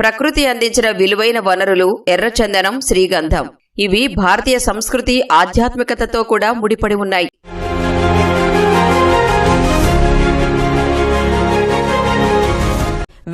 ప్రకృతి అందించిన విలువైన వనరులు ఎర్రచందనం, శ్రీగంధం. ఇవి భారతీయ సంస్కృతి, ఆధ్యాత్మికతతో కూడా ముడిపడి ఉన్నాయి.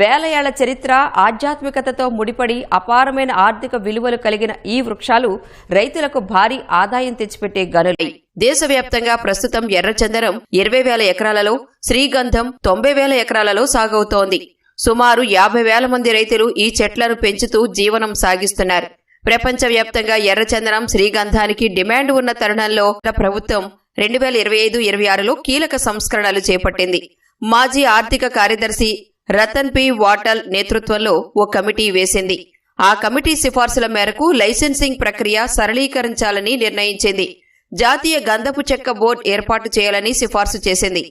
వేల ఏళ్ల చరిత్ర, ఆధ్యాత్మికతతో ముడిపడి అపారమైన ఆర్థిక విలువలు కలిగిన ఈ వృక్షాలు రైతులకు భారీ ఆదాయం తెచ్చిపెట్టే గనులై. దేశవ్యాప్తంగా ప్రస్తుతం ఎర్రచందనం 20,000 ఎకరాలలో, శ్రీగంధం 90,000 ఎకరాలలో సాగవుతోంది. సుమారు 50,000 మంది రైతులు ఈ చెట్లను పెంచుతూ జీవనం సాగిస్తున్నారు. ప్రపంచవ్యాప్తంగా ఎర్రచందనం, శ్రీగంధానికి డిమాండ్ ఉన్న తరుణంలో ప్రభుత్వం 2025-26లో కీలక సంస్కరణలు చేపట్టింది. మాజీ ఆర్థిక కార్యదర్శి రతన్ పి వాటల్ నేతృత్వంలో ఓ కమిటీ వేసింది. ఆ కమిటీ సిఫార్సుల మేరకు లైసెన్సింగ్ ప్రక్రియ సరళీకరించాలని నిర్ణయించింది. జాతీయ గంధపు చెక్క బోర్డు ఏర్పాటు చేయాలని సిఫార్సు చేసింది.